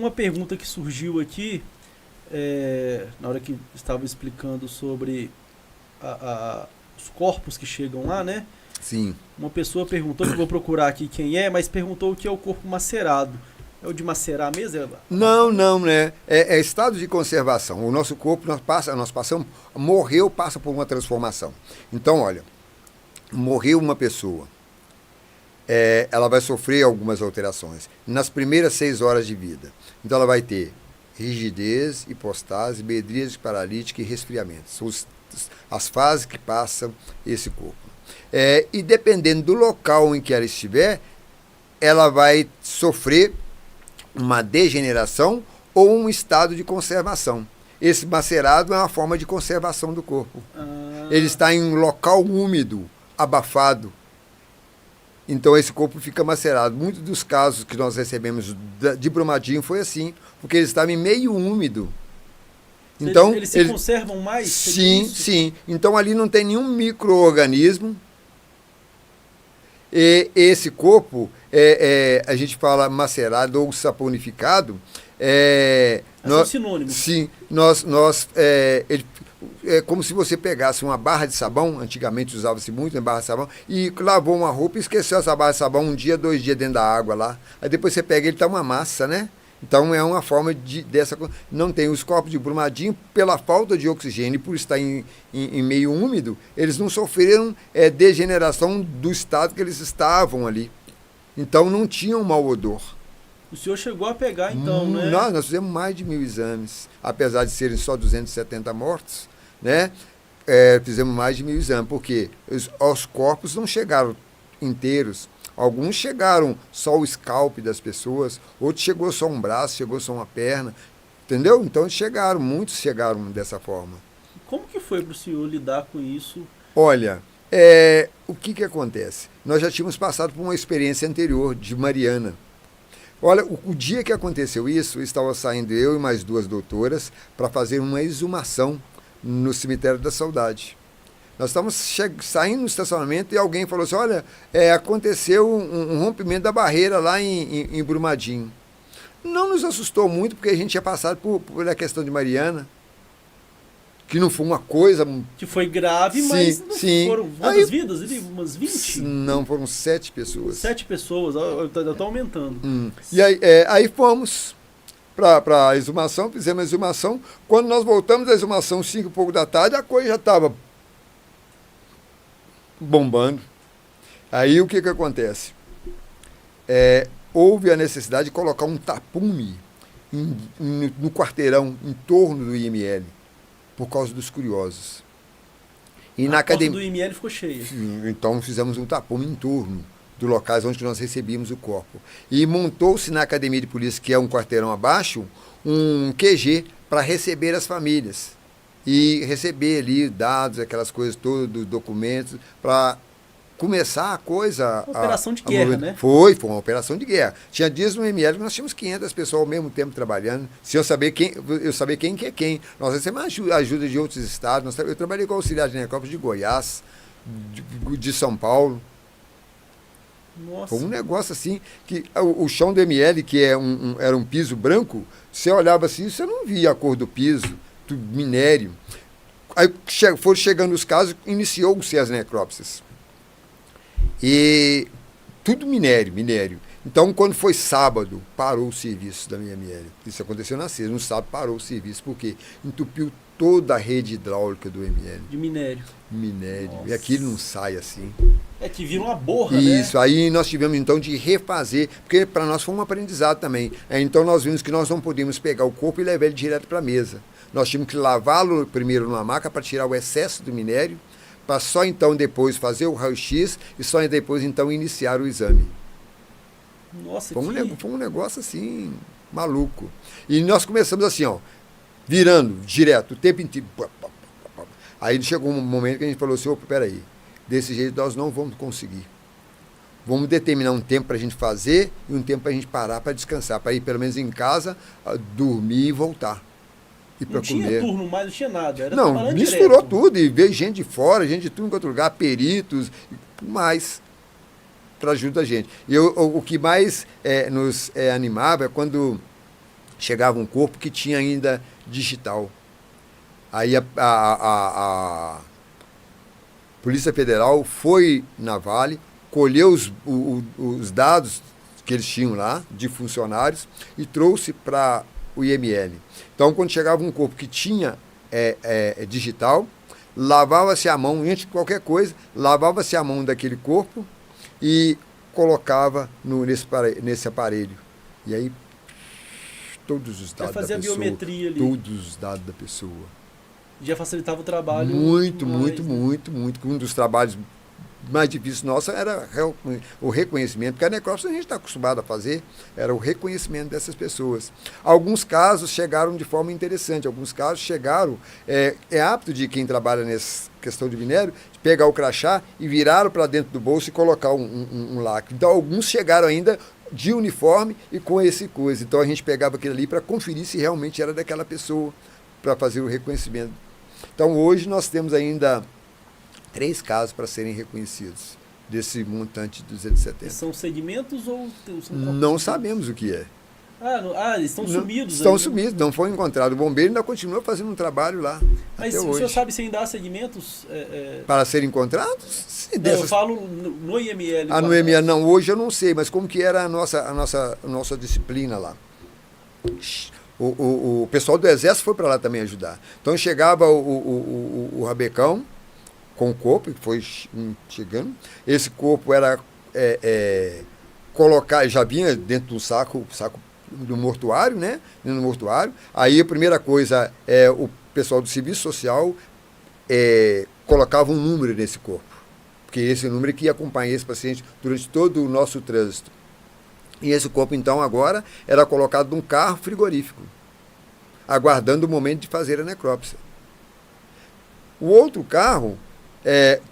uma pergunta que surgiu aqui, na hora que estava explicando sobre os corpos que chegam lá, né? Sim. Uma pessoa perguntou, que eu vou procurar aqui quem é, mas perguntou o que é o corpo macerado. É o de macerar mesmo? Não, não, né? É estado de conservação. O nosso corpo, nós passamos, morreu, passa por uma transformação. Então, olha, morreu uma pessoa, ela vai sofrer algumas alterações nas primeiras 6 horas de vida. Então, ela vai ter rigidez, hipostase, bedríase paralítica e resfriamento. São as fases que passam esse corpo. E dependendo do local em que ela estiver, ela vai sofrer uma degeneração ou um estado de conservação. Esse macerado é uma forma de conservação do corpo. Ele está em um local úmido, abafado. Então esse corpo fica macerado. Muitos dos casos que nós recebemos de Brumadinho foi assim, porque ele estava em meio úmido. Então, eles se conservam mais? Sim, sim. Então ali não tem nenhum micro-organismo. E esse corpo, a gente fala macerado ou saponificado. São sinônimos. Sim, é como se você pegasse uma barra de sabão, antigamente usava-se muito em barra de sabão, e lavou uma roupa e esqueceu essa barra de sabão 1 dia, 2 dias dentro da água lá. Aí depois você pega, ele está uma massa, né? Então é uma forma dessa. Não tem os corpos de Brumadinho, pela falta de oxigênio, por estar em meio úmido, eles não sofreram degeneração do estado que eles estavam ali. Então não tinham mau odor. O senhor chegou a pegar, então, né? Nós fizemos mais de 1.000 exames, apesar de serem só 270 mortos, né? Fizemos mais de 1.000 exames, porque os corpos não chegaram inteiros. Alguns chegaram só o scalp das pessoas, outros chegou só um braço, chegou só uma perna, entendeu? Então muitos chegaram dessa forma. Como que foi para o senhor lidar com isso? Olha, o que acontece? Nós já tínhamos passado por uma experiência anterior de Mariana. Olha, o dia que aconteceu isso, estava saindo eu e mais 2 doutoras para fazer uma exumação no Cemitério da Saudade. Nós estávamos saindo no estacionamento e alguém falou assim, olha, aconteceu um rompimento da barreira lá em Brumadinho. Não nos assustou muito, porque a gente tinha passado por a questão de Mariana, que não foi uma coisa... Que foi grave, mas não foram quantas vidas ali? Umas 20? Não, foram 7 pessoas. 7 pessoas, está aumentando. E aí fomos para a exumação, fizemos a exumação. Quando nós voltamos da exumação, 5 e pouco da tarde, a coisa já estava bombando. Aí o que acontece? Houve a necessidade de colocar um tapume no quarteirão, em torno do IML, por causa dos curiosos. E na academia do IML ficou cheia. Então fizemos um tapume em torno dos locais onde nós recebíamos o corpo. E montou-se na academia de polícia, que é um quarteirão abaixo, um QG para receber as famílias. E receber ali dados, aquelas coisas todas, documentos, para começar a coisa... Uma operação de guerra, né? Foi uma operação de guerra. Tinha dias no ML que nós tínhamos 500 pessoas ao mesmo tempo trabalhando, sem eu saber quem que é quem. Nós recebemos ajuda de outros estados. Eu trabalhei com auxiliar de necrópole de Goiás, de São Paulo. Nossa. Foi um negócio assim, que o chão do ML, que era um piso branco, você olhava assim, você não via a cor do piso, do minério. Aí foram chegando os casos, iniciou-se as necrópsias. E tudo minério. Então, quando foi sábado, parou o serviço da ML. Isso aconteceu na sexta. No sábado parou o serviço, porque entupiu toda a rede hidráulica do ML. De minério. Nossa. E aquilo não sai assim. Que vira uma borra, Isso, né? aí nós tivemos então de refazer, porque para nós foi um aprendizado também. Então nós vimos que nós não podíamos pegar o corpo e levar ele direto para a mesa. Nós tínhamos que lavá-lo primeiro numa maca para tirar o excesso do minério, para só então depois fazer o raio-x e só depois então iniciar o exame. Nossa, foi um negócio assim, maluco. E nós começamos assim, virando direto, o tempo inteiro. Aí chegou um momento que a gente falou assim, peraí, desse jeito nós não vamos conseguir. Vamos determinar um tempo para a gente fazer e um tempo para a gente parar para descansar, para ir pelo menos em casa, dormir e voltar. Não tinha turno mais, não tinha nada. Era não, misturou tudo e veio gente de fora, gente de tudo em outro lugar, peritos, mais para ajuda a gente. E o que mais nos animava é quando chegava um corpo que tinha ainda digital. Aí a Polícia Federal foi na Vale, colheu os dados que eles tinham lá, de funcionários, e trouxe para o IML. Então, quando chegava um corpo que tinha digital, lavava-se a mão, antes de qualquer coisa, lavava-se a mão daquele corpo e colocava nesse aparelho. E aí, todos os dados da pessoa. Já fazia a biometria ali. Todos os dados da pessoa. Já facilitava o trabalho. Muito. Um dos trabalhos mais difíceis nosso era o reconhecimento, porque a necrópsia a gente está acostumado a fazer, era o reconhecimento dessas pessoas. Alguns casos chegaram de forma interessante, alguns casos chegaram, é apto de quem trabalha nessa questão de minério, pegar o crachá e viraram para dentro do bolso e colocar um lacre. Então, alguns chegaram ainda de uniforme e com esse coisa. Então, a gente pegava aquilo ali para conferir se realmente era daquela pessoa, para fazer o reconhecimento. Então, hoje nós temos ainda 3 casos para serem reconhecidos desse montante de 270. São segmentos ou são não sabemos o que é. Eles estão sumidos. Estão sumidos, não foi encontrado. O bombeiro ainda continua fazendo um trabalho lá. Mas o senhor sabe se ainda há segmentos? Para serem encontrados? Sim, eu falo no IML. No IML não, hoje eu não sei, mas como que era a nossa disciplina lá. O pessoal do Exército foi para lá também ajudar. Então chegava o rabecão com o corpo, que foi chegando. Esse corpo era colocar, já vinha dentro do saco do mortuário, né? No mortuário. Aí a primeira coisa o pessoal do Serviço Social colocava um número nesse corpo, porque esse número que ia acompanhar esse paciente durante todo o nosso trânsito. E esse corpo, então, agora era colocado num carro frigorífico, aguardando o momento de fazer a necrópsia. O outro carro,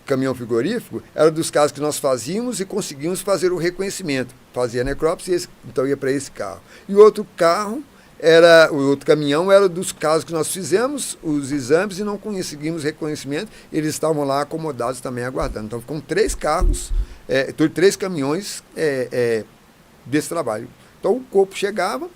caminhão frigorífico, era dos casos que nós fazíamos e conseguimos fazer o reconhecimento. Fazia a necrópsia, então ia para esse carro. E o outro caminhão era dos casos que nós fizemos os exames e não conseguimos reconhecimento. Eles estavam lá acomodados também aguardando. Então, ficam 3 carros, 3 caminhões desse trabalho. Então, o corpo chegava,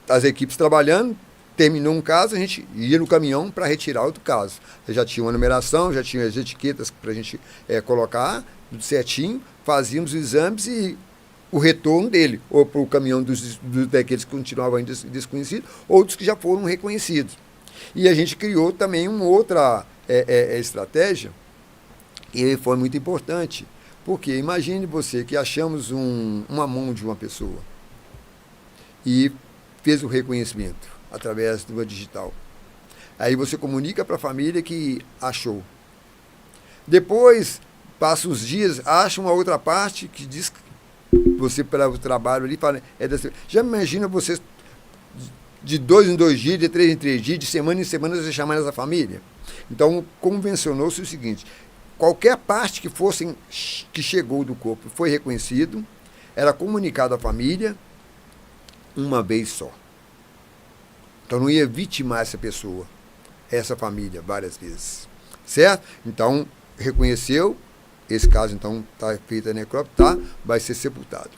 as equipes trabalhando, terminou um caso, a gente ia no caminhão para retirar outro caso. Já tinha uma numeração, já tinha as etiquetas para a gente colocar, tudo certinho, fazíamos os exames e o retorno dele, ou para o caminhão daqueles que continuavam ainda desconhecidos, outros que já foram reconhecidos. E a gente criou também uma outra estratégia, e foi muito importante, porque imagine você que achamos uma mão de uma pessoa e fez o reconhecimento através do digital. Aí você comunica para a família que achou. Depois, passa os dias, acha uma outra parte que diz que você, para o trabalho ali, fala, já imagina você de 2 em 2 dias, de 3 em 3 dias, de semana em semana, você chamar essa família? Então, convencionou-se o seguinte: qualquer parte que chegou do corpo foi reconhecido, era comunicado à família uma vez só. Então não ia vitimar essa pessoa, essa família, várias vezes. Certo? Então, reconheceu, esse caso então está feita a necrópsia, vai ser sepultado.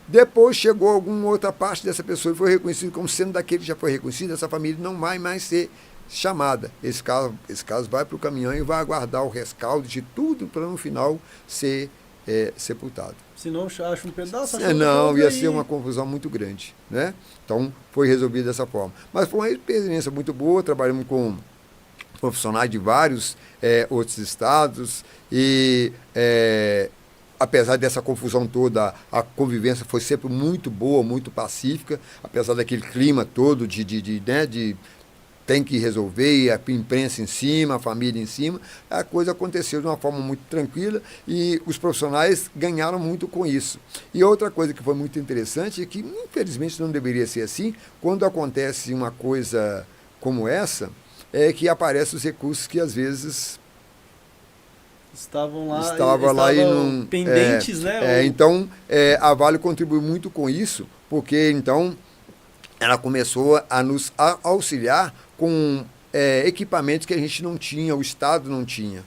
Depois chegou alguma outra parte dessa pessoa e foi reconhecido como sendo daquele que já foi reconhecido, essa família não vai mais ser chamada. Esse caso vai para o caminhão e vai aguardar o rescaldo de tudo para no final ser sepultado. Se não acha um pedaço, não, ia ser uma confusão muito grande, né? Então, foi resolvido dessa forma. Mas foi uma experiência muito boa, trabalhamos com profissionais de vários outros estados e, apesar dessa confusão toda, a convivência foi sempre muito boa, muito pacífica, apesar daquele clima todo de tem que resolver, e a imprensa em cima, a família em cima, a coisa aconteceu de uma forma muito tranquila e os profissionais ganharam muito com isso. E outra coisa que foi muito interessante é que, infelizmente, não deveria ser assim, quando acontece uma coisa como essa, é que aparecem os recursos que, às vezes, estavam lá e não, pendentes, né? Então, a Vale contribuiu muito com isso, porque, então, ela começou a nos auxiliar com equipamentos que a gente não tinha, o Estado não tinha.